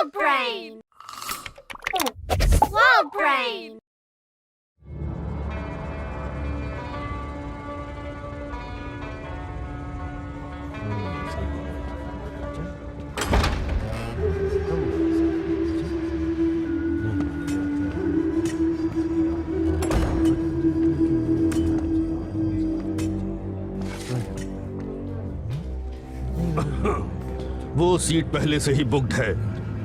Swirl Brain! Swirl Brain! वो seat पहले से ही बुक्ड है,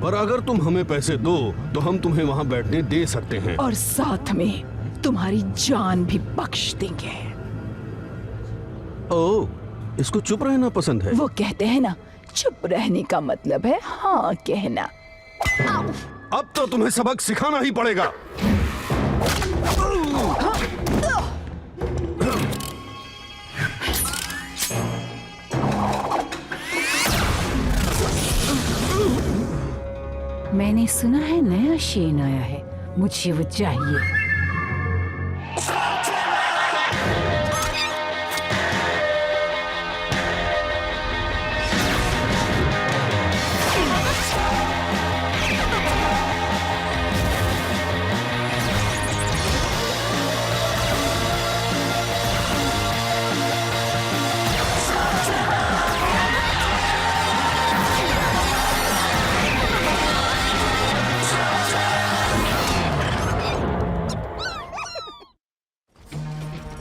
पर अगर तुम हमें पैसे दो तो हम तुम्हें वहाँ बैठने दे सकते हैं। और साथ में तुम्हारी जान भी बख्श देंगे। ओह, इसको चुप रहना पसंद है। वो कहते हैं ना, चुप रहने का मतलब है हाँ कहना। अब तो तुम्हें सबक सिखाना ही पड़ेगा। मैंने सुना है नया शेन आया है, मुझे वो चाहिए।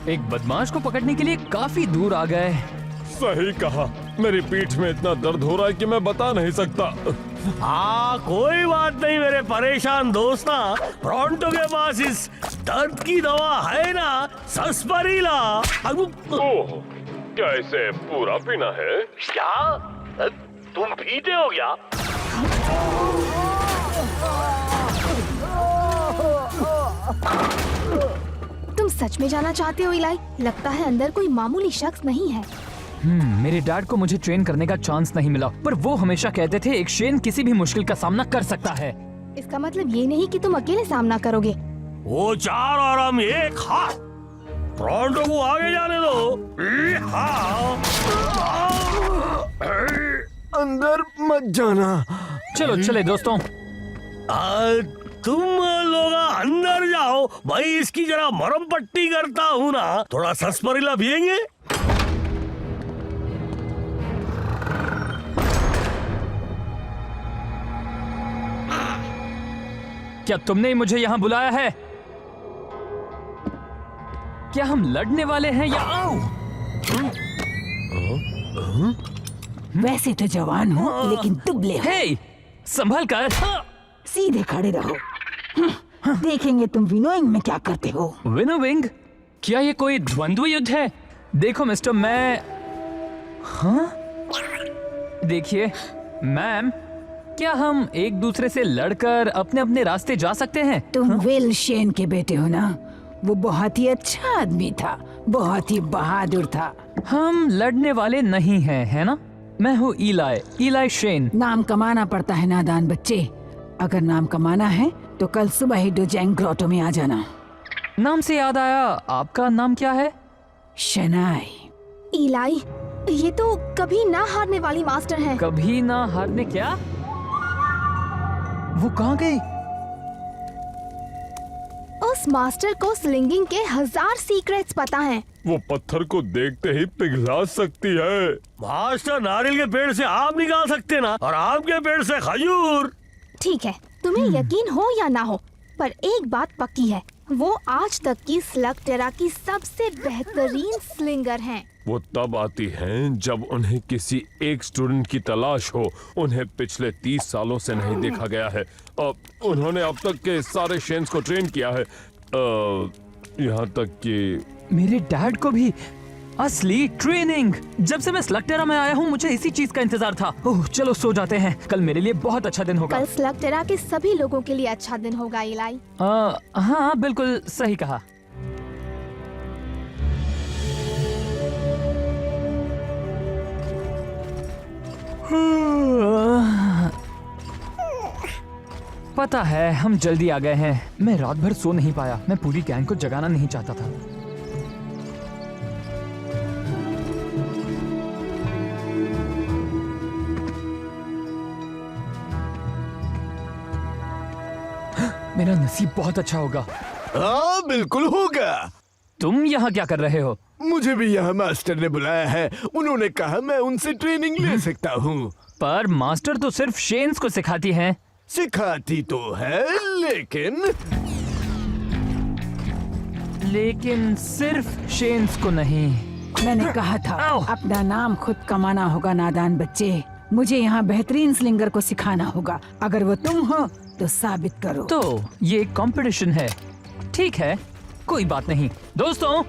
एक बदमाश को पकड़ने के लिए काफी दूर आ गए। सही कहा, मेरी पीठ में इतना दर्द हो रहा है कि मैं बता नहीं सकता। हाँ, कोई बात नहीं मेरे परेशान दोस्ता, प्रोंटो के पास इस दर्द की दवा है ना, सस्परीला। ओह, क्या इसे पूरा पीना है? क्या तुम पीते हो क्या? तुम सच में जाना चाहते हो इलाई? लगता है अंदर कोई मामूली शख्स नहीं है। मेरे डैड को मुझे ट्रेन करने का चांस नहीं मिला, पर वो हमेशा कहते थे एक शेन किसी भी मुश्किल का सामना कर सकता है। इसका मतलब ये नहीं कि तुम अकेले सामना करोगे। वो चार और हम एक। हाँ, प्रोंटो को आगे जाने दो। अंदर मत जाना। चलो चले दोस्तों। तुम लोग अंदर जाओ, भाई इसकी जरा मरम पट्टी करता हूँ ना, थोड़ा सस्परीला पिएंगे? क्या तुमने मुझे यहाँ बुलाया है? क्या हम लड़ने वाले हैं या आओ? वैसे तो जवान हो लेकिन दुबले हो। हे, संभल कर। सीधे खड़े रहो। देखेंगे तुम विनोइंग में क्या करते हो। विनोविंग? क्या ये कोई द्वंद्व युद्ध है? देखो मिस्टर, मैं हाँ देखिए मैम, क्या हम एक दूसरे से लड़कर अपने अपने रास्ते जा सकते हैं? तुम विल शेन के बेटे हो ना? वो बहुत ही अच्छा आदमी था, बहुत ही बहादुर था। हम लड़ने वाले नहीं हैं, है ना? मैं हूँ इलाई शेन। नाम कमाना पड़ता है नादान बच्चे। अगर नाम कमाना है तो कल सुबह ही डोजैंग ग्रोटो में आ जाना। नाम से याद आया, आपका नाम क्या है? शनाई। इलाई, ये तो कभी ना हारने वाली मास्टर हैं। कभी ना हारने? क्या? वो कहाँ गई? उस मास्टर को स्लिंगिंग के 1000 सीक्रेट्स पता हैं। वो पत्थर को देखते ही पिघला सकती है। मास्टर नारियल के पेड़ से आम निकाल सकते ना, और आम के पेड़ से खजूर। ठीक है, तुम्हें यकीन हो या ना हो, पर एक बात पक्की है, वो आज तक की स्लगटेरा की सबसे बेहतरीन स्लिंगर हैं। वो तब आती हैं जब उन्हें किसी एक स्टूडेंट की तलाश हो। उन्हें पिछले 30 सालों से नहीं देखा गया है। उन्होंने अब तक के सारे शेन्स को ट्रेन किया है, यहाँ तक कि मेरे डैड को भी असली ट्रेनिंग। जब से मैं स्लगटेरा में आया हूँ मुझे इसी चीज का इंतजार था। ओह, चलो सो जाते हैं, कल मेरे लिए बहुत अच्छा दिन होगा। कल स्लगटेरा के सभी लोगों के लिए अच्छा दिन होगा इलाई। हाँ बिल्कुल सही कहा। पता है हम जल्दी आ गए हैं। मैं रात भर सो नहीं पाया, मैं पूरी गैंग को जगाना नहीं चाहता था। मेरा नसीब बहुत अच्छा होगा। हाँ बिल्कुल होगा। तुम यहाँ क्या कर रहे हो? मुझे भी यहाँ मास्टर ने बुलाया है। उन्होंने कहा मैं उनसे ट्रेनिंग ले सकता हूँ। पर मास्टर तो सिर्फ शेन्स को सिखाती हैं। सिखाती तो है लेकिन सिर्फ शेन्स को नहीं। मैंने कहा था आओ। अपना नाम खुद कमाना होगा नादान बच्चे। मुझे यहाँ बेहतरीन स्लिंगर को सिखाना होगा। अगर वो तुम हो तो साबित करो। तो ये कंपटीशन है, ठीक है, कोई बात नहीं। दोस्तों,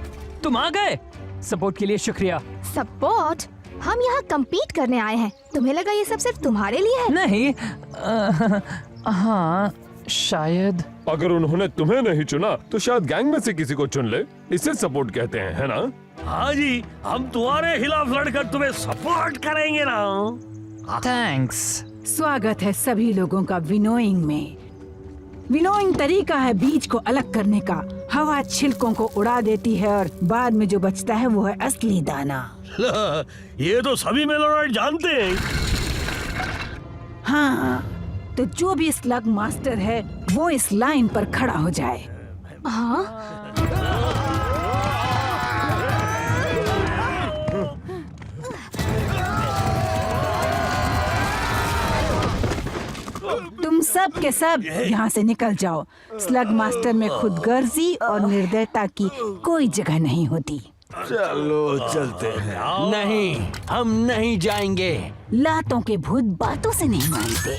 तुम आ गए। सपोर्ट के लिए शुक्रिया। सपोर्ट? हम यहाँ compete करने आए हैं। तुम्हें लगा ये सब सिर्फ तुम्हारे लिए है? नहीं, हाँ शायद। अगर उन्होंने तुम्हें नहीं चुना तो शायद गैंग में से किसी को चुन ले। इसे सपोर्ट कहते हैं, है ना? हाँ जी, हम तुम्हारे खिलाफ लड़कर तुम्हें सपोर्ट करेंगे ना। थैंक्स। स्वागत है सभी लोगों का विनोइंग में। विनोइंग तरीका है बीज को अलग करने का। हवा छिलकों को उड़ा देती है और बाद में जो बचता है वो है असली दाना। ये तो सभी मेलोनाइट जानते हैं। हाँ, तो जो भी स्लग मास्टर है वो इस लाइन पर खड़ा हो जाए। हाँ? तुम सब के सब यहाँ से निकल जाओ। स्लग मास्टर में खुदगर्जी और निर्दयता की कोई जगह नहीं होती। चलो चलते हैं। नहीं, हम नहीं जाएंगे। लातों के भूत बातों से नहीं मानते।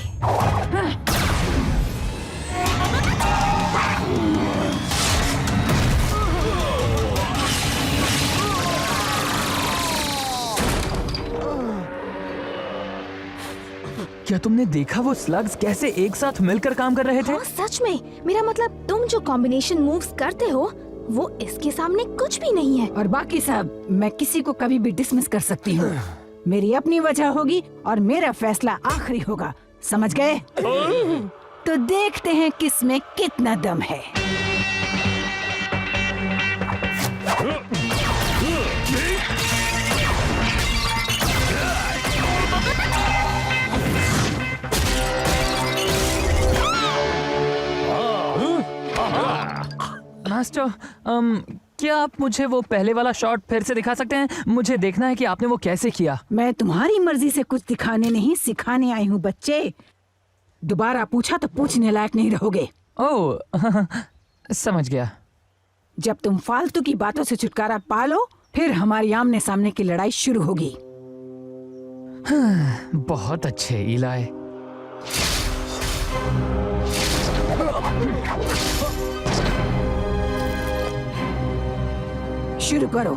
क्या तुमने देखा वो स्लग्स कैसे एक साथ मिलकर काम कर रहे थे? हाँ सच में। मेरा मतलब तुम जो कॉम्बिनेशन मूव्स करते हो वो इसके सामने कुछ भी नहीं है। और बाकी सब मैं किसी को कभी भी डिसमिस कर सकती हूँ। मेरी अपनी वजह होगी और मेरा फैसला आखिरी होगा। समझ गए? तो देखते हैं किस में कितना दम है। मास्टर, क्या आप मुझे वो पहले वाला शॉट फिर से दिखा सकते हैं? मुझे देखना है कि आपने वो कैसे किया। मैं तुम्हारी मर्जी से कुछ दिखाने नहीं सिखाने आई हूँ बच्चे। दोबारा पूछा तो पूछने लायक नहीं रहोगे। ओह, समझ गया। जब तुम फालतू की बातों से छुटकारा पा लो फिर हमारी आमने सामने की लड़ाई शुरू होगी। बहुत अच्छे इलाय। शुरू करो।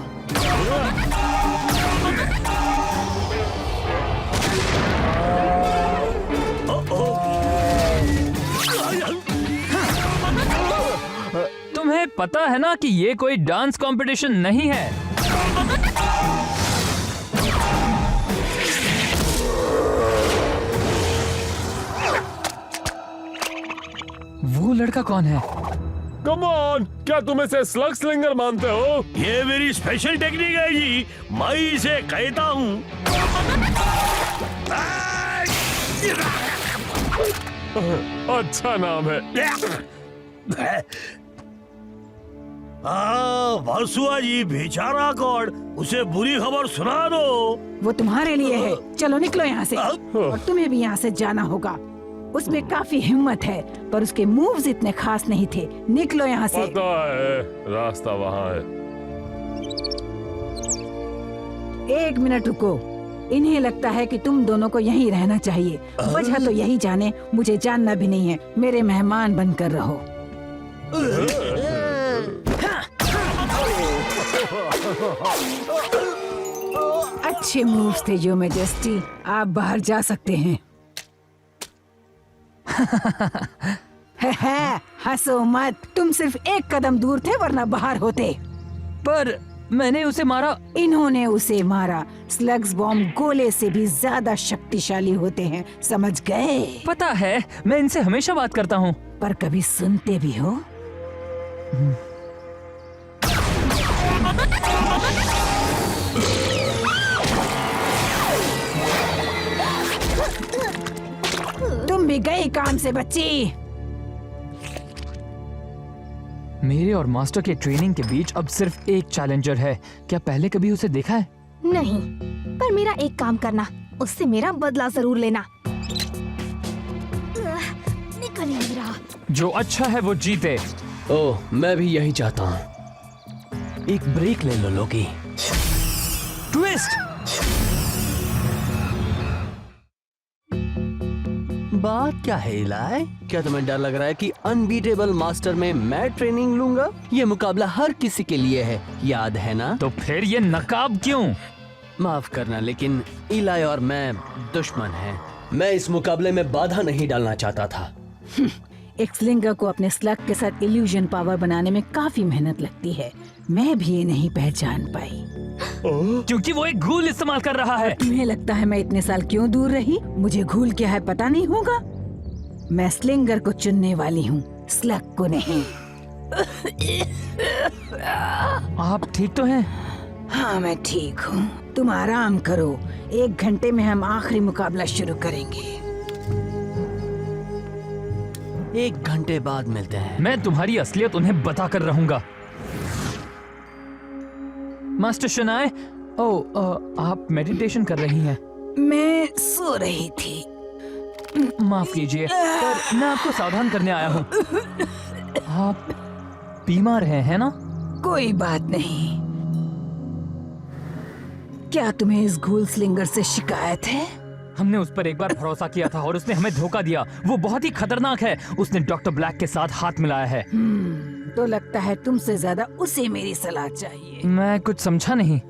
तुम्हें पता है ना कि ये कोई डांस कंपटीशन नहीं है। वो लड़का कौन है? कम ऑन, क्या तुम इसे स्लग स्लिंगर मानते हो? ये मेरी स्पेशल टेक्निक है जी। मैं इसे कहता हूँ। अच्छा नाम है। भसुआ जी बेचारा कौन, उसे बुरी खबर सुना दो। वो तुम्हारे लिए है। चलो निकलो यहाँ से। और तुम्हें भी यहाँ से जाना होगा। उसमें काफी हिम्मत है पर उसके मूव्स इतने खास नहीं थे। निकलो यहाँ से। पता है, रास्ता वहाँ है। 1 मिनट रुको। इन्हें लगता है कि तुम दोनों को यहीं रहना चाहिए। वजह तो यही जाने, मुझे जानना भी नहीं है। मेरे मेहमान बनकर रहो। अच्छे मूव्स थे योर मैजेस्टी। आप बाहर जा सकते हैं। हंसो मत। तुम सिर्फ 1 कदम दूर थे वरना बाहर होते। पर मैंने उसे मारा। इन्होंने उसे मारा। स्लग्स बॉम्ब गोले से भी ज्यादा शक्तिशाली होते हैं। समझ गए? पता है, मैं इनसे हमेशा बात करता हूँ। पर कभी सुनते भी हो? तुम भी गई काम से बच्ची। मेरे और मास्टर के ट्रेनिंग के बीच अब सिर्फ एक चैलेंजर है। क्या पहले कभी उसे देखा है? नहीं, पर मेरा एक काम करना, उससे मेरा बदला जरूर लेना। निकल ही नहीं रहा। जो अच्छा है वो जीते। ओह, मैं भी यही चाहता हूँ। एक ब्रेक ले लो लोकी। ट्विस्ट! बात क्या है इलाई? क्या तुम्हें डर लग रहा है कि अनबीटेबल मास्टर में मैं ट्रेनिंग लूंगा? ये मुकाबला हर किसी के लिए है, याद है ना? तो फिर ये नकाब क्यों? माफ करना, लेकिन इलाई और मैं दुश्मन हैं। मैं इस मुकाबले में बाधा नहीं डालना चाहता था। एक स्लिंगर को अपने स्लग के साथ इल्यूजन पावर बनाने में काफी मेहनत लगती है। मैं भी ये नहीं पहचान पाई। क्योंकि वो एक घूल इस्तेमाल कर रहा है। तुम्हें लगता है मैं इतने साल क्यों दूर रही? मुझे घूल क्या है पता नहीं होगा? मैं स्लिंगर को चुनने वाली हूँ, स्लग को नहीं। आप ठीक तो हैं? हाँ, मैं ठीक हूँ। तुम आराम करो। 1 घंटे में हम आखिरी मुकाबला शुरू करेंगे। 1 घंटे बाद मिलते हैं। मैं तुम्हारी असलियत उन्हें बता कर रहूंगा। मास्टर शनाए, आप मेडिटेशन कर रही हैं। मैं सो रही थी। माफ कीजिए, पर मैं आपको सावधान करने आया हूँ। आप बीमार हैं, है ना? कोई बात नहीं। क्या तुम्हें इस घूल स्लिंगर से शिकायत है? हमने उस पर एक बार भरोसा किया था और उसने हमें धोखा दिया। वो बहुत ही खतरनाक है। उसने डॉक्टर ब्लैक के साथ हाथ मिलाया है। तो लगता है तुमसे ज्यादा उसे मेरी सलाह चाहिए। मैं कुछ समझा नहीं।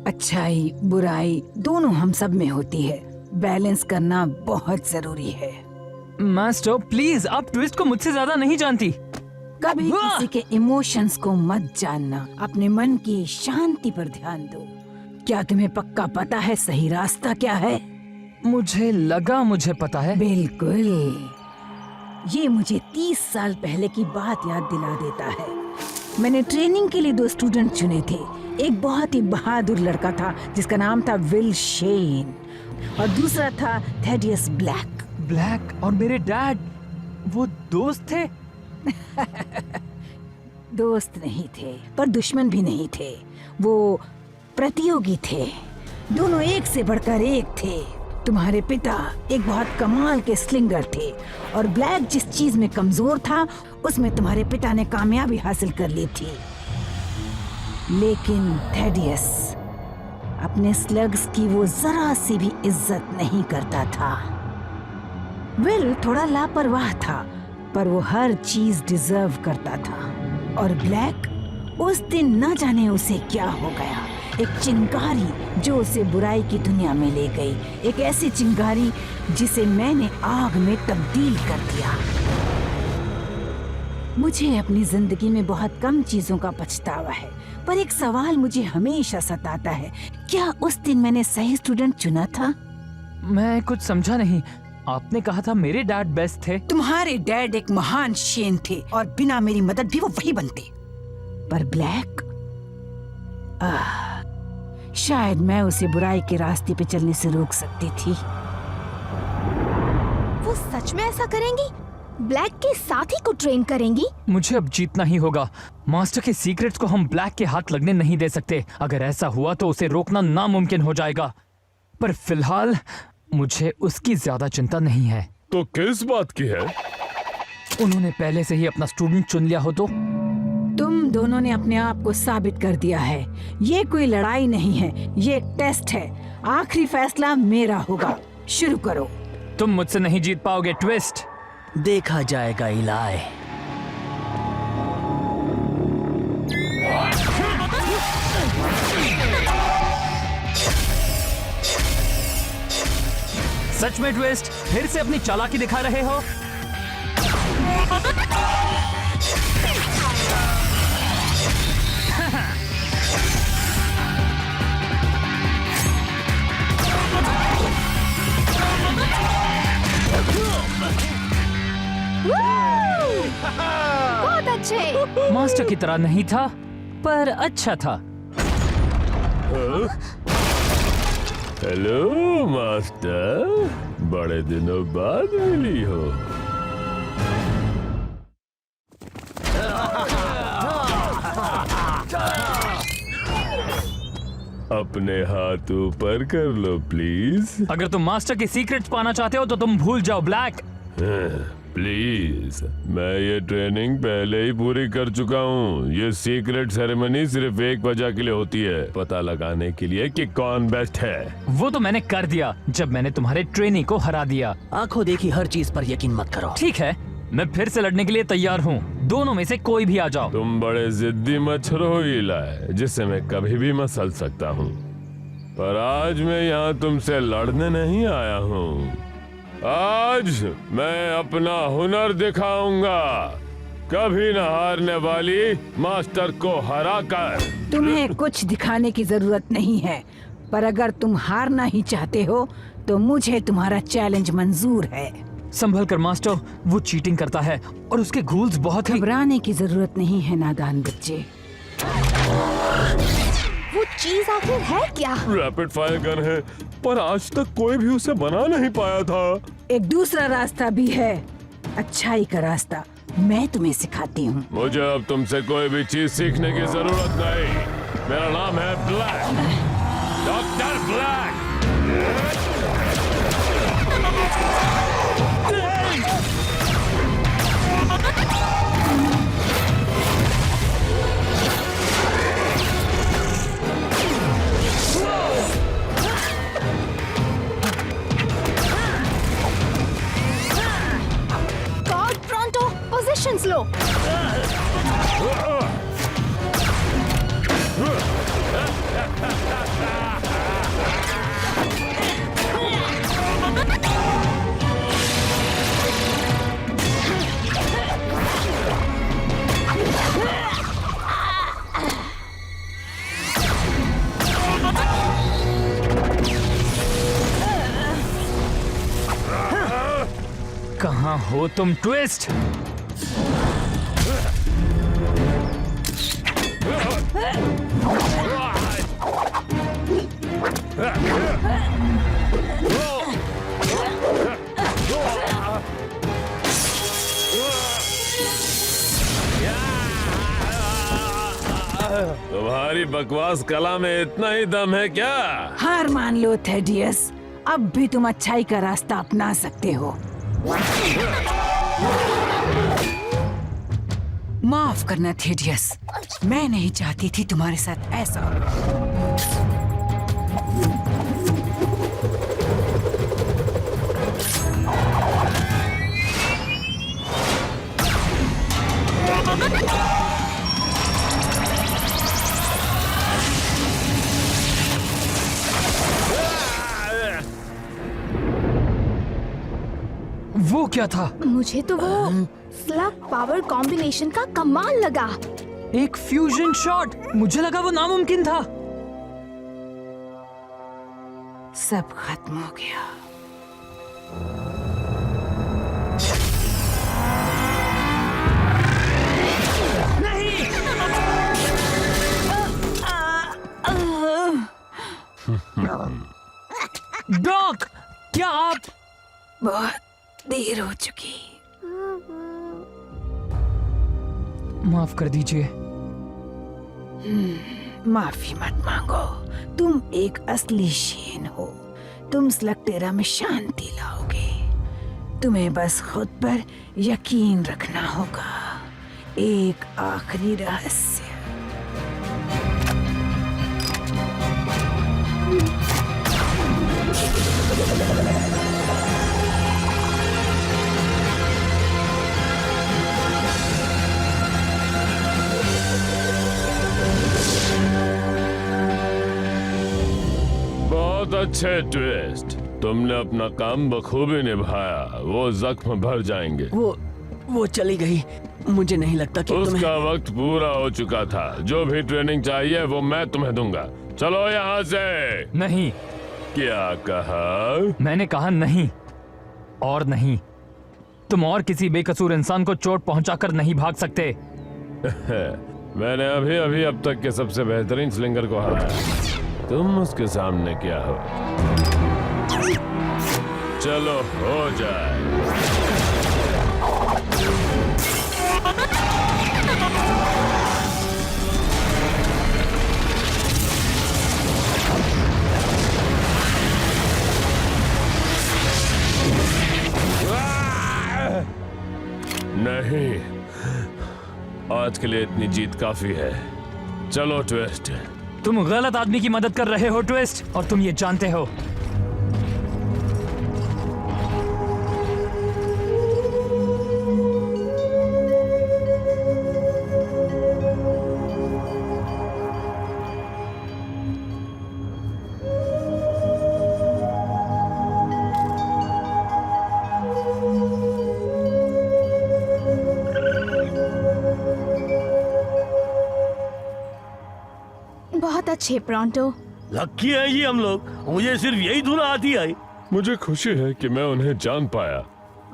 अच्छाई बुराई दोनों हम सब में होती है। बैलेंस करना बहुत जरूरी है। मास्टर प्लीज, आप ट्विस्ट को मुझसे ज्यादा नहीं जानती। कभी किसी के इमोशंस को मत जानना। अपने मन की शांति पर ध्यान दो। क्या तुम्हें पक्का पता है सही रास्ता क्या है? मुझे लगा मुझे पता है। बिल्कुल। ये मुझे 30 साल पहले की बात याद दिला देता है। मैंने ट्रेनिंग के लिए 2 स्टूडेंट चुने थे। एक बहुत ही बहादुर लड़का था जिसका नाम था विल शेन, और दूसरा था थेडियस ब्लैक। ब्लैक और मेरे डैड वो दोस्त थे? दोस्त नहीं थे, पर दुश्मन भी नहीं थे। वो प्रतियोगी थे। दोनों एक से बढ़कर एक थे। तुम्हारे पिता एक बहुत कमाल के स्लिंगर थे, और ब्लैक जिस चीज में कमजोर था उसमें तुम्हारे पिता ने कामयाबी हासिल कर ली थी। लेकिन थेडियस अपने स्लग्स की वो जरा सी भी इज्जत नहीं करता था। विल थोड़ा लापरवाह था, पर वो हर चीज डिजर्व करता था। और ब्लैक, उस दिन न जाने उसे क्या हो गया। एक चिंगारी जो उसे बुराई की दुनिया में ले गई। एक ऐसी चिंगारी जिसे मैंने आग में तब्दील कर दिया। मुझे अपनी जिंदगी में बहुत कम चीजों का पछतावा है, पर एक सवाल मुझे हमेशा सताता है। क्या उस दिन मैंने सही स्टूडेंट चुना था? मैं कुछ समझा नहीं। आपने कहा था मेरे डैड बेस्ट थे। तुम्हारे डैड एक महान शेन थे, और बिना मेरी मदद भी वो वही बनते। पर ब्लैक, शायद मैं उसे बुराई के रास्ते पे चलने से रोक सकती थी। वो सच में ऐसा करेंगी? ब्लैक के साथी को ट्रेन करेंगी? मुझे अब जीतना ही होगा। मास्टर के सीक्रेट्स को हम ब्लैक के हाथ लगने नहीं दे सकते। अगर ऐसा हुआ तो उसे रोकना नामुमकिन हो जाएगा। पर फिलहाल मुझे उसकी ज्यादा चिंता नहीं है। तो किस बात की है? उन्होंने पहले से ही अपना स्टूडेंट चुन लिया हो तो? तुम दोनों ने अपने आप को साबित कर दिया है। ये कोई लड़ाई नहीं है, ये एक टेस्ट है। आखिरी फैसला मेरा होगा। शुरू करो। तुम मुझसे नहीं जीत पाओगे ट्विस्ट। देखा जाएगा इलाई। सच में ट्विस्ट, फिर से अपनी चालाकी दिखा रहे हो? बहुत अच्छे। मास्टर की तरह नहीं था, पर अच्छा था। हेलो मास्टर, बड़े दिनों बाद मिली हो। अपने हाथ ऊपर कर लो प्लीज। अगर तुम मास्टर की सीक्रेट्स पाना चाहते हो तो तुम भूल जाओ ब्लैक। प्लीज, मैं ये ट्रेनिंग पहले ही पूरी कर चुका हूँ। ये सीक्रेट सेरेमनी सिर्फ एक वजह के लिए होती है, पता लगाने के लिए कि कौन बेस्ट है। वो तो मैंने कर दिया जब मैंने तुम्हारे ट्रेनी को हरा दिया। आंखों देखी हर चीज पर यकीन मत करो। ठीक है, मैं फिर से लड़ने के लिए तैयार हूँ। दोनों में से कोई भी आ जाओ। तुम बड़े जिद्दी मच्छर हो इलाई, जिससे मैं कभी भी मसल सकता हूँ। पर आज मैं यहाँ तुमसे लड़ने नहीं आया हूँ। आज मैं अपना हुनर दिखाऊंगा, कभी न हारने वाली मास्टर को हराकर। तुम्हें कुछ दिखाने की जरूरत नहीं है, पर अगर तुम हारना ही चाहते हो तो मुझे तुम्हारा चैलेंज मंजूर है। संभल कर मास्टर, वो चीटिंग करता है और उसके घूल्स बहुत ही। घबराने की जरूरत नहीं है नादान बच्चे। वो चीज आखिर है क्या? रैपिड फायर गन है, पर आज तक कोई भी उसे बना नहीं पाया था। एक दूसरा रास्ता भी है, अच्छाई का रास्ता। मैं तुम्हें सिखाती हूँ। मुझे अब तुमसे कोई भी चीज सीखने की जरूरत नहीं। मेरा नाम है Black, doctor Black. God pronto, positions लो। कहाँ हो तुम ट्विस्ट? तुम्हारी बकवास कला में इतना ही दम है क्या? हार मान लो थेडियस, अब भी तुम अच्छाई का रास्ता अपना सकते हो। माफ करना थेडियस, मैं नहीं चाहती थी तुम्हारे साथ ऐसा हो। वो क्या था? मुझे तो वो स्लग पावर कॉम्बिनेशन का कमाल लगा। एक फ्यूजन शॉट। मुझे लगा वो नामुमकिन था। सब खत्म हो गया। डॉक, क्या आप? बहुत देर हो चुकी। माफ कर दीजिए। माफी मत मांगो, तुम एक असली शेन हो। तुम स्लगटेरा में शांति लाओगे। तुम्हें बस खुद पर यकीन रखना होगा। एक आखिरी रहस्य। बहुत अच्छे ट्विस्ट, तुमने अपना काम बखूबी निभाया। वो जख्म भर जाएंगे। वो चली गई। मुझे नहीं लगता कि उसका वक्त पूरा हो चुका था। जो भी ट्रेनिंग चाहिए वो मैं तुम्हें दूंगा। चलो यहाँ से। नहीं। क्या कहा? मैंने कहा नहीं और नहीं। तुम और किसी बेकसूर इंसान को चोट पहुंचाकर नहीं भाग सकते। मैंने अभी अभी अब तक के सबसे बेहतरीन स्लिंगर को हराया। तुम उसके सामने क्या हो? चलो हो जाए। नहीं, आज के लिए इतनी जीत काफी है। चलो ट्विस्ट। तुम गलत आदमी की मदद कर रहे हो ट्विस्ट, और तुम ये जानते हो। बहुत अच्छे प्रोंटो। लक्की है जी हम लोग, मुझे सिर्फ यही धुन आती है। मुझे खुशी है कि मैं उन्हें जान पाया।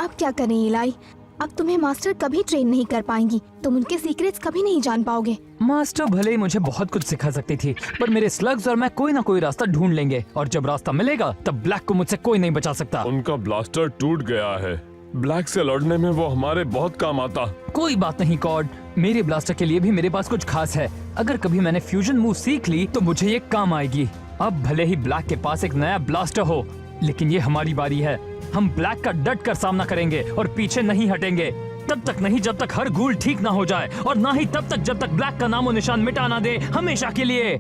अब क्या करें इलाई, अब तुम्हें मास्टर कभी ट्रेन नहीं कर पाएंगी, तुम उनके सीक्रेट्स कभी नहीं जान पाओगे। मास्टर भले ही मुझे बहुत कुछ सिखा सकती थी, पर मेरे स्लग्स और मैं कोई ना कोई रास्ता ढूंढ लेंगे, और जब रास्ता मिलेगा तब ब्लैक को मुझसे कोई नहीं बचा सकता। उनका ब्लास्टर टूट गया है, ब्लैक से लड़ने में वो हमारे बहुत काम आता। कोई बात नहीं कॉर्ड, मेरे ब्लास्टर के लिए भी मेरे पास कुछ खास है। अगर कभी मैंने फ्यूजन मूव सीख ली तो मुझे ये काम आएगी। अब भले ही ब्लैक के पास एक नया ब्लास्टर हो, लेकिन ये हमारी बारी है। हम ब्लैक का डट कर सामना करेंगे और पीछे नहीं हटेंगे। तब तक नहीं जब तक हर गूल ठीक ना हो जाए, और ना ही तब तक जब तक ब्लैक का नामो निशान मिटा ना दे हमेशा के लिए।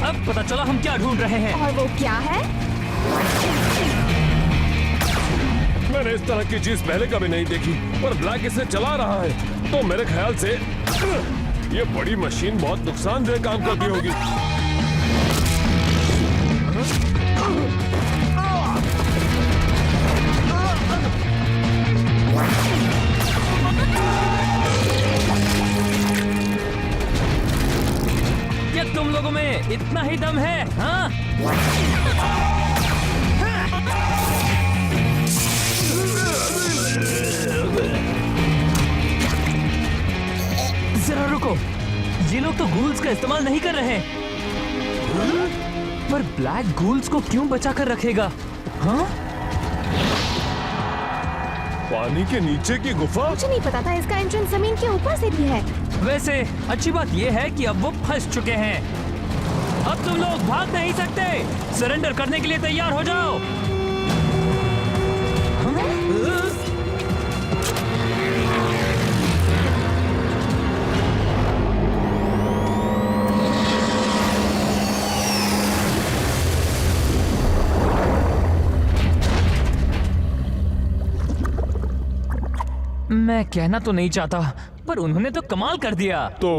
अब पता चला हम क्या ढूंढ रहे हैं। और वो क्या है? मैंने इस तरह की चीज पहले कभी नहीं देखी, पर ब्लैक इसे चला रहा है, तो मेरे ख्याल से ये बड़ी मशीन बहुत नुकसानदेह काम करती होगी। क्या तुम लोगों में इतना ही दम है? हाँ? जरा रुको, ये लोग तो गूल्स का इस्तेमाल नहीं कर रहे, पर ब्लैक गूल्स को क्यों बचा कर रखेगा? हाँ? पानी के नीचे की गुफा? मुझे नहीं पता था इसका एंट्रेंस जमीन के ऊपर से भी है। वैसे अच्छी बात यह है कि अब वो फंस चुके हैं। अब तुम लोग भाग नहीं सकते, सरेंडर करने के लिए तैयार हो जाओ। मैं कहना तो नहीं चाहता, पर उन्होंने तो कमाल कर दिया। तो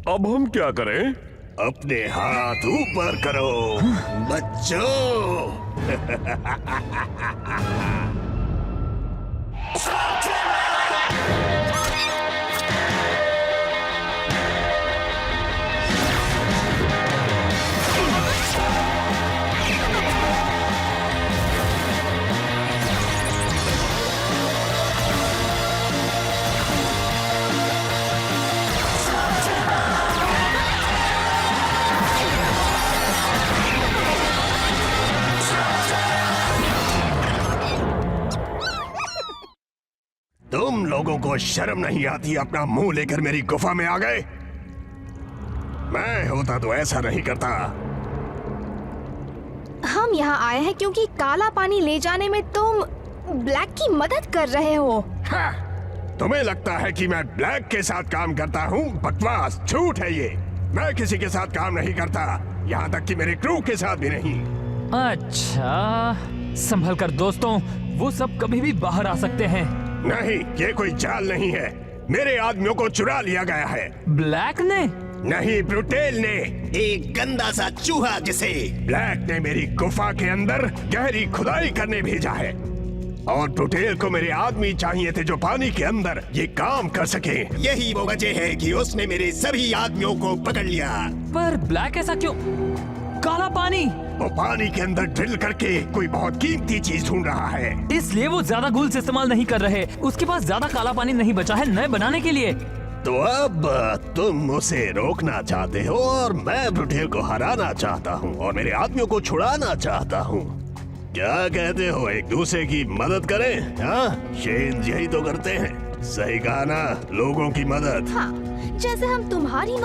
अब हम क्या करें? अपने हाथ ऊपर करो बच्चों। तुम लोगों को शर्म नहीं आती? अपना मुंह लेकर मेरी गुफा में आ गए। मैं होता तो ऐसा नहीं करता। हम यहाँ आए हैं क्योंकि काला पानी ले जाने में तुम ब्लैक की मदद कर रहे हो। हाँ, तुम्हें लगता है कि मैं ब्लैक के साथ काम करता हूँ? बकवास, झूठ है ये। मैं किसी के साथ काम नहीं करता, यहाँ तक कि मेरे क्रू के साथ भी नहीं। अच्छा, संभल कर दोस्तों, वो सब कभी भी बाहर आ सकते हैं। नहीं, ये कोई चाल नहीं है। मेरे आदमियों को चुरा लिया गया है। ब्लैक ने? नहीं, ब्रुटेल ने, एक गंदा सा चूहा जिसे ब्लैक ने मेरी गुफा के अंदर गहरी खुदाई करने भेजा है। और ब्रुटेल को मेरे आदमी चाहिए थे जो पानी के अंदर ये काम कर सके। यही वो वजह है कि उसने मेरे सभी आदमियों को पकड़ लिया। पर ब्लैक ऐसा क्यों? काला पानी? वो पानी के अंदर ड्रिल करके कोई बहुत कीमती चीज ढूंढ रहा है। इसलिए वो ज्यादा गूल्स इस्तेमाल नहीं कर रहे। उसके पास ज्यादा काला पानी नहीं बचा है नए बनाने के लिए। तो अब तुम उसे रोकना चाहते हो और मैं ब्रुटेल को हराना चाहता हूँ और मेरे आदमियों को छुड़ाना चाहता हूँ। क्या कहते हो, एक दूसरे की मदद करें? हाँ, शेन यही तो करते हैं। सही कहा ना, लोगों की मदद। हाँ, जैसे हम तुम्हारी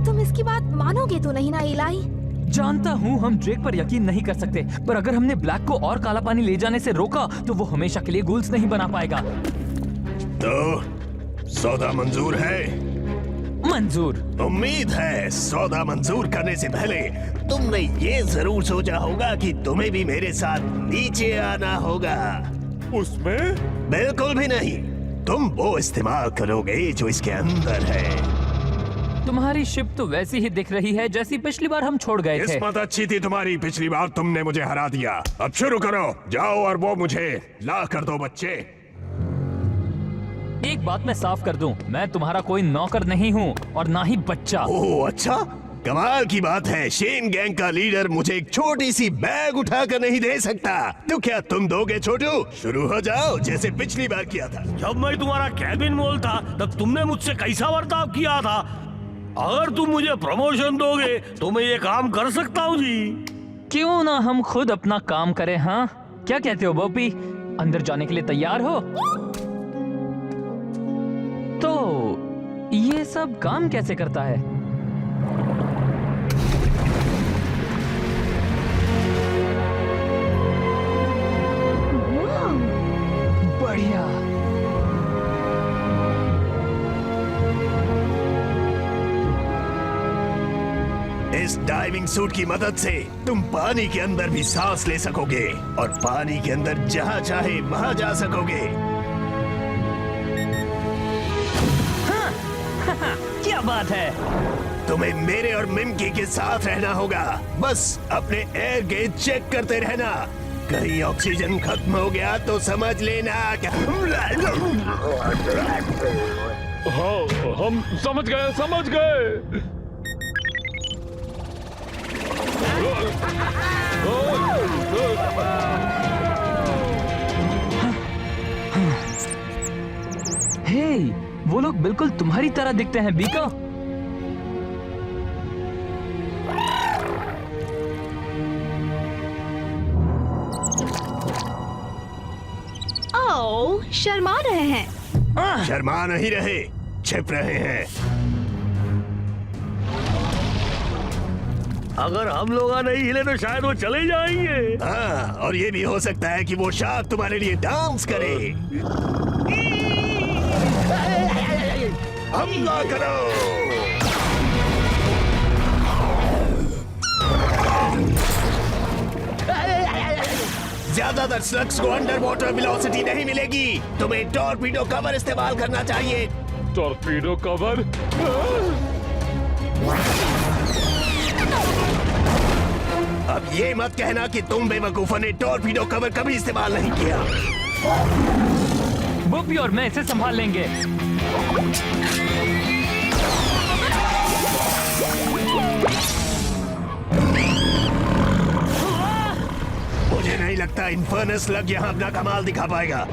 तुम इसकी बात मानोगे तो नहीं ना इलाई? जानता हूँ हम ड्रेक पर यकीन नहीं कर सकते, पर अगर हमने ब्लैक को और काला पानी ले जाने से रोका तो वो हमेशा के लिए गूल्स नहीं बना पाएगा। तो सौदा मंजूर है? मंजूर। उम्मीद है सौदा मंजूर करने से पहले तुमने ये जरूर सोचा होगा कि तुम्हें भी मेरे साथ नीचे आना होगा। उसमें बिल्कुल भी नहीं, तुम वो इस्तेमाल करोगे जो इसके अंदर है। तुम्हारी शिप तो वैसी ही दिख रही है जैसी पिछली बार हम छोड़ गए थे। किस्मत अच्छी थी तुम्हारी, पिछली बार तुमने मुझे हरा दिया। अब शुरू करो, जाओ और वो मुझे ला कर दो बच्चे। एक बात मैं साफ कर दूं, मैं तुम्हारा कोई नौकर नहीं हूँ और ना ही बच्चा। ओह अच्छा, कमाल की बात है। शेन गैंग का लीडर मुझे एक छोटी सी बैग उठा कर नहीं दे सकता, तो क्या तुम दोगे छोटू? शुरू हो जाओ जैसे पिछली बार किया था। जब मैं तुम्हारा कैबिन मोल था तब तुमने मुझसे कैसा बर्ताव किया था? अगर तुम मुझे प्रमोशन दोगे तो मैं ये काम कर सकता हूँ जी। क्यों ना हम खुद अपना काम करें? हाँ, क्या कहते हो बॉपी? अंदर जाने के लिए तैयार हो? तो ये सब काम कैसे करता है? बढ़िया। इस डाइविंग सूट की मदद से तुम पानी के अंदर भी सांस ले सकोगे और पानी के अंदर जहां चाहे वहां जा सकोगे। क्या बात है? तुम्हें मेरे और मिमकी के साथ रहना होगा। बस अपने एयर गेज चेक करते रहना, कहीं ऑक्सीजन खत्म हो गया तो समझ लेना। हाँ, हम समझ गए। हे, वो लोग बिल्कुल तुम्हारी तरह दिखते हैं बीका। ओह, शर्मा रहे हैं। शर्मा नहीं रहे, छिप रहे हैं। अगर हम लोग नहीं हिले तो शायद वो चले जाएंगे। हाँ, और ये भी हो सकता है कि वो शार्क तुम्हारे लिए डांस करे। हमला करो। ज्यादातर स्लग्स को अंडर वाटर वेलोसिटी नहीं मिलेगी, तुम्हें टॉर्पीडो कवर इस्तेमाल करना चाहिए। Torpedo cover? अब ये मत कहना कि तुम बेवकूफों ने टॉर्पीडो कवर कभी इस्तेमाल नहीं किया। बॉपी और मैं इसे संभाल लेंगे। मुझे नहीं लगता इन्फर्नस स्लग यहाँ अपना कमाल दिखा पाएगा।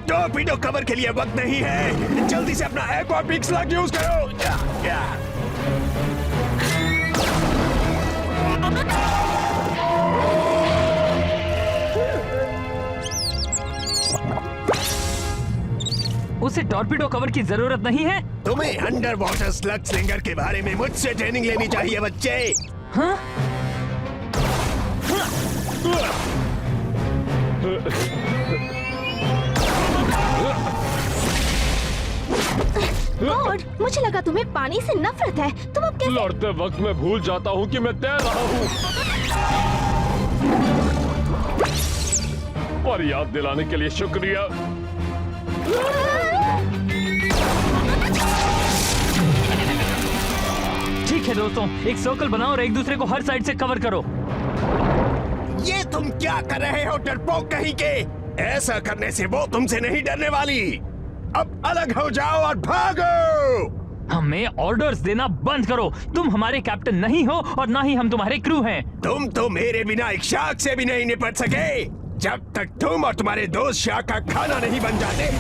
टॉर्पीडो कवर के लिए वक्त नहीं है, जल्दी से अपना एक्वापिक स्लग यूज करो। उसे टॉर्पीडो कवर की जरूरत नहीं है। तुम्हें अंडर वाटर स्लग स्लिंगर के बारे में मुझसे ट्रेनिंग लेनी चाहिए बच्चे। हाँ? गॉड, मुझे लगा तुम्हें पानी से नफरत है। तुम अब कैसे? लड़ते वक्त मैं भूल जाता हूँ कि मैं तैर रहा हूँ। और याद दिलाने के लिए शुक्रिया। ठीक है दोस्तों, एक सर्कल बनाओ और एक दूसरे को हर साइड से कवर करो। ये तुम क्या कर रहे हो डरपोक कहीं के? ऐसा करने से वो तुमसे नहीं डरने वाली। अब अलग हो जाओ और भागो। हमें ऑर्डर्स देना बंद करो। तुम हमारे कैप्टन नहीं हो और ना ही हम तुम्हारे क्रू हैं। तुम तो मेरे बिना एक शार्क से भी नहीं निपट सके, जब तक तुम और तुम्हारे दोस्त शार्क का खाना नहीं बन जाते।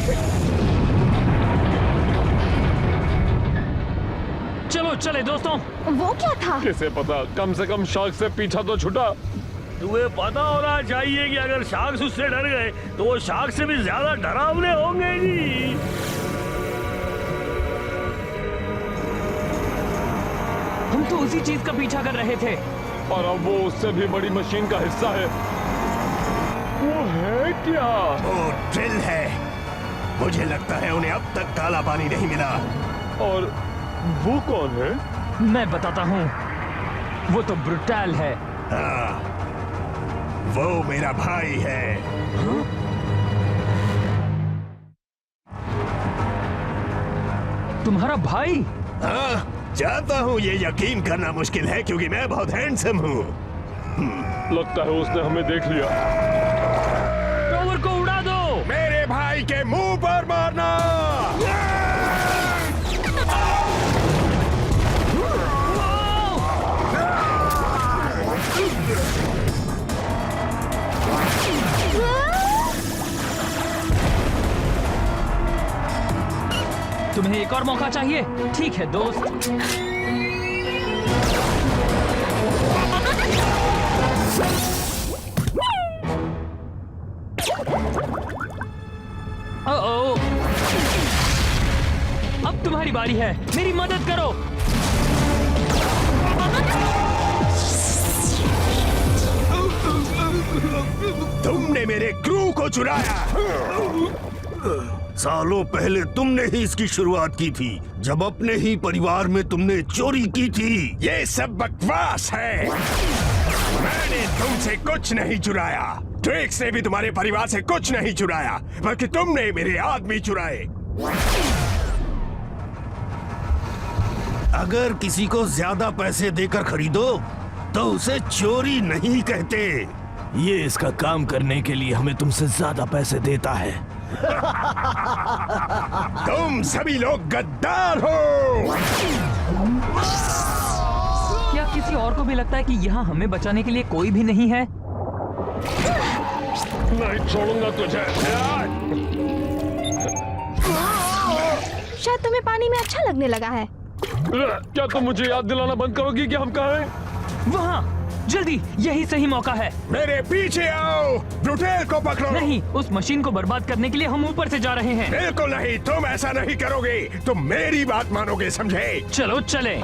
चलो चले दोस्तों। वो क्या था? किसे पता, कम से कम शार्क से पीछा तो छुटा। तुम्हें पता होना चाहिए कि अगर शार्क्स उससे डर गए तो वो शार्क से भी ज्यादा डरावने होंगे जी। हम तो उसी चीज का पीछा कर रहे थे। और अब वो उससे भी बड़ी मशीन का हिस्सा है। वो है क्या? वो ड्रिल है। मुझे लगता है उन्हें अब तक काला पानी नहीं मिला। और वो कौन है? मैं बताता हूँ, वो तो ब्रुटल है। हाँ, वो मेरा भाई है। तुम्हारा भाई? हाँ, जानता हूँ ये यकीन करना मुश्किल है क्योंकि मैं बहुत हैंडसम हूँ। लगता है उसने हमें देख लिया। टॉवर को उड़ा दो। मेरे भाई के मुंह पर मारना। तुम्हें एक और मौका चाहिए? ठीक है दोस्त। ओ, अब तुम्हारी बारी है, मेरी मदद करो। तुमने मेरे क्रू को चुराया। सालों पहले तुमने ही इसकी शुरुआत की थी, जब अपने ही परिवार में तुमने चोरी की थी। ये सब बकवास है। मैंने तुमसे कुछ नहीं चुराया। ड्रेक्स ने भी तुम्हारे परिवार से कुछ नहीं चुराया, बल्कि तुमने मेरे आदमी चुराए। अगर किसी को ज्यादा पैसे देकर खरीदो तो उसे चोरी नहीं कहते। ये इसका काम करने के लिए हमें तुमसे ज्यादा पैसे देता है। तुम सभी लोग गद्दार हो। क्या किसी और को भी लगता है कि यहाँ हमें बचाने के लिए कोई भी नहीं है? नहीं छोड़ूंगा तुझे। शायद तुम्हें पानी में अच्छा लगने लगा है। क्या तुम मुझे याद दिलाना बंद करोगी कि हम कहाँ हैं? वहाँ, जल्दी, यही सही मौका है। मेरे पीछे आओ। ब्रुटेल को पकड़ो। नहीं, उस मशीन को बर्बाद करने के लिए हम ऊपर से जा रहे हैं। बिल्कुल नहीं, तुम ऐसा नहीं करोगे। तुम मेरी बात मानोगे, समझे? चलो चलें।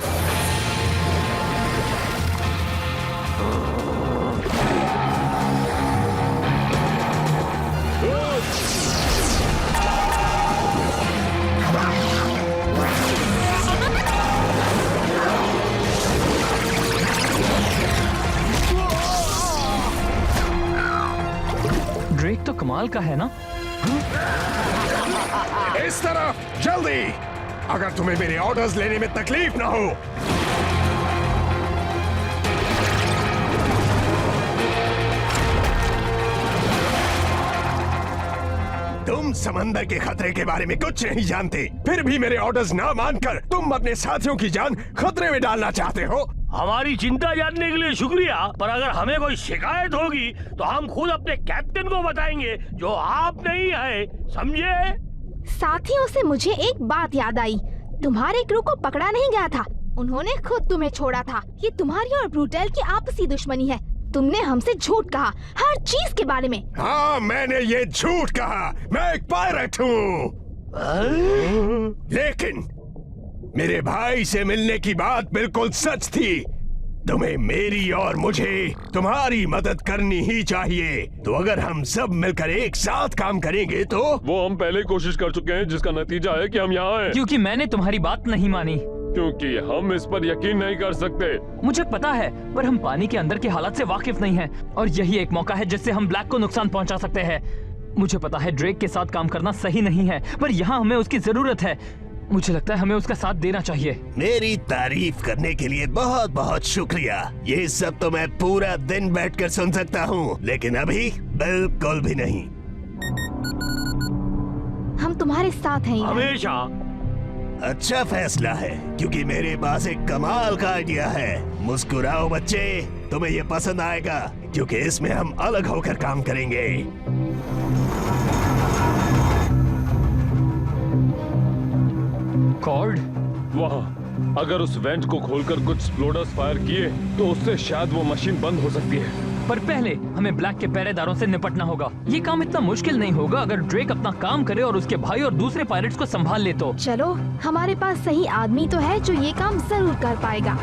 ड्रेक तो कमाल का है ना? इस तरफ, जल्दी। अगर तुम्हें मेरे ऑर्डर्स लेने में तकलीफ ना हो। तुम समंदर के खतरे के बारे में कुछ नहीं जानते, फिर भी मेरे ऑर्डर्स ना मानकर तुम अपने साथियों की जान खतरे में डालना चाहते हो। हमारी चिंता जानने के लिए शुक्रिया, पर अगर हमें कोई शिकायत होगी तो हम खुद अपने कैप्टन को बताएंगे, जो आप नहीं है, समझे? साथियों से मुझे एक बात याद आई। तुम्हारे क्रू को पकड़ा नहीं गया था, उन्होंने खुद तुम्हें छोड़ा था। ये तुम्हारी और ब्रूटेल की आपसी दुश्मनी है। तुमने हमसे झूठ कहा हर चीज के बारे में। हाँ, मैंने ये झूठ कहा। मैं एक पायलट हूँ। लेकिन मेरे भाई से मिलने की बात बिल्कुल सच थी। तुम्हें मेरी और मुझे तुम्हारी मदद करनी ही चाहिए। तो अगर हम सब मिलकर एक साथ काम करेंगे तो वो हम पहले कोशिश कर चुके हैं, जिसका नतीजा है कि हम यहाँ हैं। क्योंकि मैंने तुम्हारी बात नहीं मानी। क्योंकि हम इस पर यकीन नहीं कर सकते। मुझे पता है, पर हम पानी के अंदर के हालात से वाकिफ नहीं हैं, और यही एक मौका है जिससे हम ब्लैक को नुकसान पहुंचा सकते हैं। मुझे पता है ड्रेक के साथ काम करना सही नहीं है, पर यहाँ हमें उसकी जरूरत है। मुझे लगता है हमें उसका साथ देना चाहिए। मेरी तारीफ करने के लिए बहुत बहुत शुक्रिया। ये सब तो मैं पूरा दिन बैठकर सुन सकता हूँ, लेकिन अभी बिल्कुल भी नहीं। हम तुम्हारे साथ हैं ईलान। हमेशा। अच्छा फैसला है, क्योंकि मेरे पास एक कमाल का आइडिया है। मुस्कुराओ बच्चे, तुम्हें ये पसंद आएगा, क्योंकि इसमें हम अलग होकर काम करेंगे। कॉर्ड? वहाँ, अगर उस वेंट को खोलकर कुछ एक्सप्लोडर्स फायर किए तो उससे शायद वो मशीन बंद हो सकती है। पर पहले हमें ब्लैक के पहरेदारों से निपटना होगा। ये काम इतना मुश्किल नहीं होगा अगर ड्रेक अपना काम करे और उसके भाई और दूसरे पायरेट्स को संभाल ले तो। चलो, हमारे पास सही आदमी तो है जो ये काम जरूर कर पाएगा।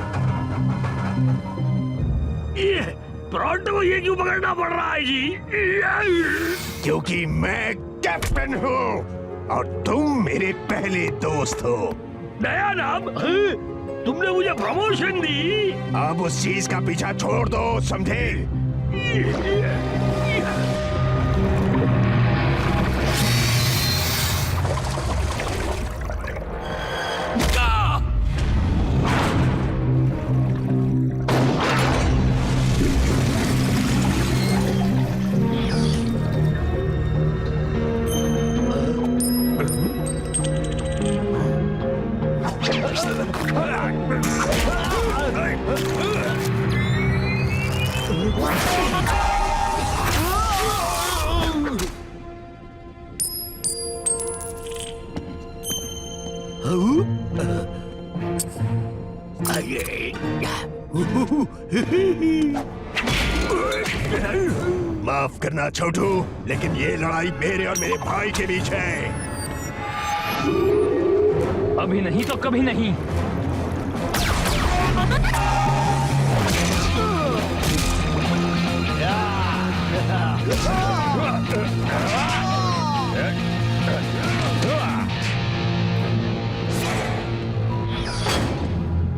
प्रोंटो को ये क्यों पकड़ना पड़ रहा है जी? क्योंकि मैं कैप्टन हूँ और तुम मेरे पहले दोस्त हो। नया नाम? तुमने मुझे प्रमोशन दी? अब उस चीज का पीछा छोड़ दो, समझे? माफ करना छोटू, लेकिन ये लड़ाई मेरे और मेरे भाई के बीच है। अभी नहीं तो कभी नहीं।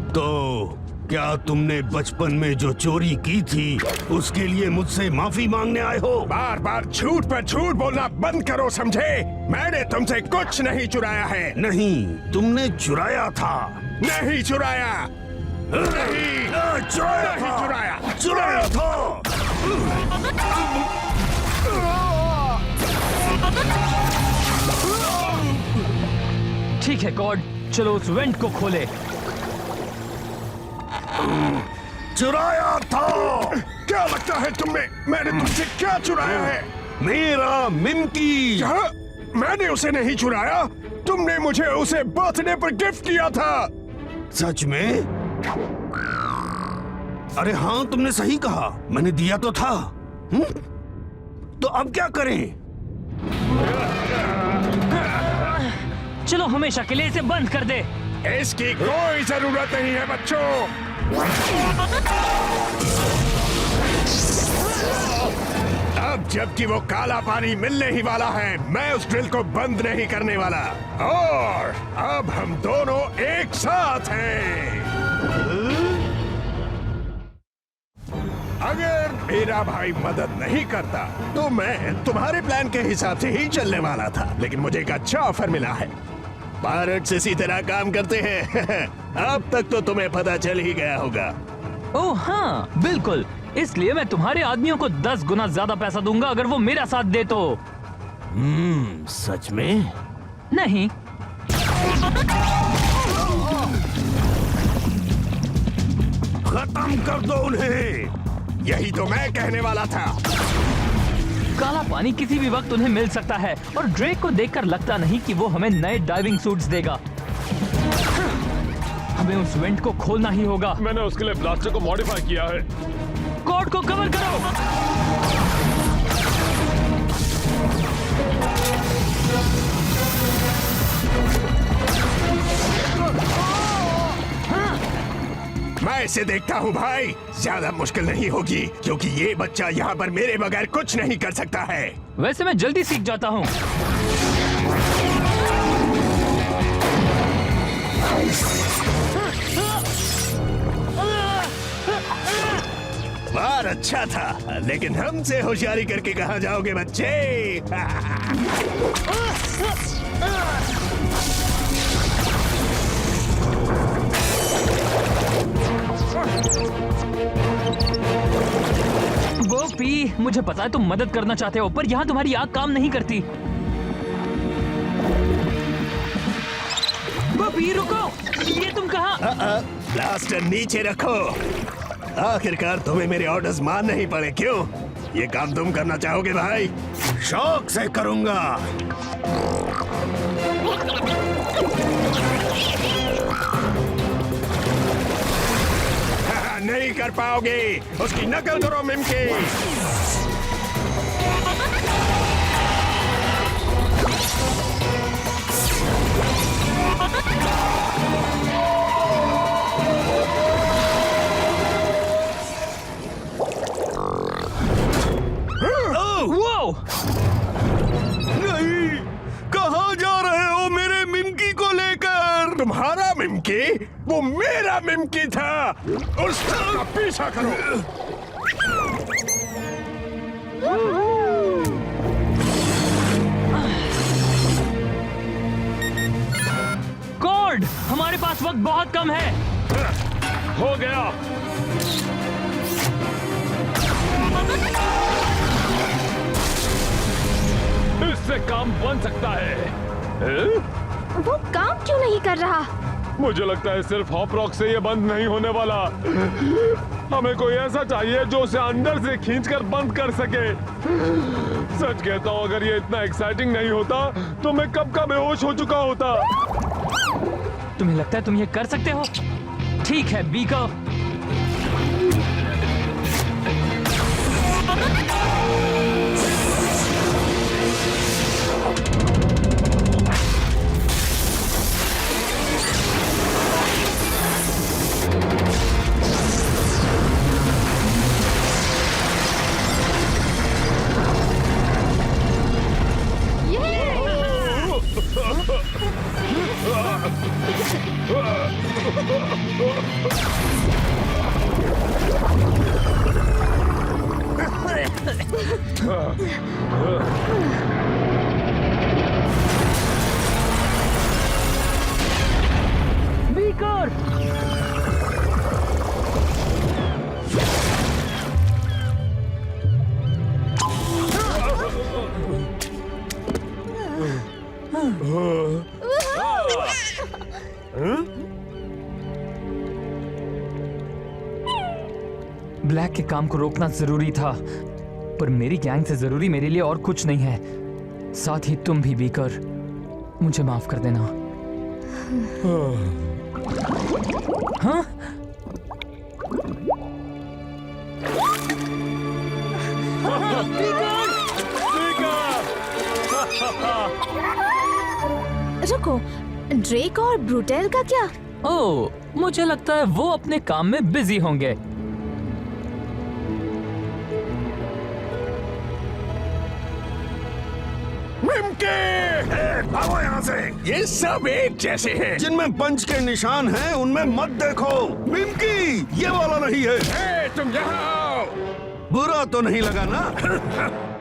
तो क्या तुमने बचपन में जो चोरी की थी उसके लिए मुझसे माफी मांगने आए हो? बार बार झूठ पर झूठ बोलना बंद करो, समझे? मैंने तुमसे कुछ नहीं चुराया है। नहीं, तुमने चुराया था। नहीं चुराया। नहीं चुराया नहीं था। चुराया। चुराया था। ठीक है गॉड, चलो उस वेंट को खोले। चुराया था। क्या लगता है तुम्हें मैंने तुमसे क्या चुराया है? मेरा मिमकी। क्या? मैंने उसे नहीं चुराया। तुमने मुझे उसे बर्थडे पर गिफ्ट किया था। सच में? अरे हाँ, तुमने सही कहा, मैंने दिया तो था। तो अब क्या करें? चलो हमेशा के लिए इसे बंद कर दे। इसकी कोई जरूरत नहीं है बच्चों। अब जबकि वो काला पानी मिलने ही वाला है, मैं उस ड्रिल को बंद नहीं करने वाला। और अब हम दोनों एक साथ हैं। अगर मेरा भाई मदद नहीं करता तो मैं तुम्हारे प्लान के हिसाब से ही चलने वाला था, लेकिन मुझे एक अच्छा ऑफर मिला है। पायरेट्स इसी तरह काम करते हैं। अब तक तो तुम्हें पता चल ही गया होगा। ओह हाँ, बिल्कुल। इसलिए मैं तुम्हारे आदमियों को 10 गुना ज्यादा पैसा दूंगा अगर वो मेरा साथ दे तो। सच में? नहीं। खत्म कर दो उन्हें। यही तो मैं कहने वाला था। काला पानी किसी भी वक्त उन्हें मिल सकता है और ड्रेक को देखकर लगता नहीं कि वो हमें नए डाइविंग सूट्स देगा। हमें उस वेंट को खोलना ही होगा। मैंने उसके लिए ब्लास्टर को मॉडिफाई किया है। कॉर्ड को कवर करो। मैं इसे देखता हूँ भाई, ज्यादा मुश्किल नहीं होगी क्योंकि ये बच्चा यहाँ पर मेरे बगैर कुछ नहीं कर सकता है। वैसे मैं जल्दी सीख जाता हूँ। बार अच्छा था, लेकिन हमसे होशियारी करके कहाँ जाओगे बच्चे? बोपी, मुझे पता है तुम मदद करना चाहते हो, पर यहाँ तुम्हारी आग काम नहीं करती। बोपी रुको, ये तुम कहाँ? ब्लास्टर नीचे रखो। आखिरकार तुम्हें मेरे ऑर्डर्स मानने ही पड़े, क्यों? ये काम तुम करना चाहोगे भाई? शौक से करूंगा। ऐसा नहीं कर पाओगे। उसकी नकल करो मिमकी। नहीं, कहाँ जा रहे हो मेरे मिमकी को लेकर? तुम्हारा मिमकी? वो मेरा मिमकी था। उसका पीछा करो। कॉर्ड, हमारे पास वक्त बहुत कम है। हो गया। इससे काम बन सकता है। वो काम क्यों नहीं कर रहा? मुझे लगता है सिर्फ हॉप रॉक से ये बंद नहीं होने वाला। हमें कोई ऐसा चाहिए जो उसे अंदर से खींचकर बंद कर सके। सच कहता हूँ, अगर ये इतना एक्साइटिंग नहीं होता तो मैं कब का बेहोश हो चुका होता। तुम्हें लगता है तुम ये कर सकते हो? ठीक है बीकर। बीकर! ब्लैक के काम को रोकना जरूरी था, पर मेरी गैंग से जरूरी मेरे लिए और कुछ नहीं है। साथ ही तुम भी बीकर, मुझे माफ कर देना। हाँ? रुको, ड्रेक और ब्रूटेल का क्या? ओह, मुझे लगता है वो अपने काम में बिजी होंगे। मिमकी, भागो यहाँ से। ये सब एक जैसे हैं। जिनमें पंच के निशान हैं उनमें मत देखो। मिमकी, ये वाला नहीं है। तुम यहाँ आओ। बुरा तो नहीं लगा ना?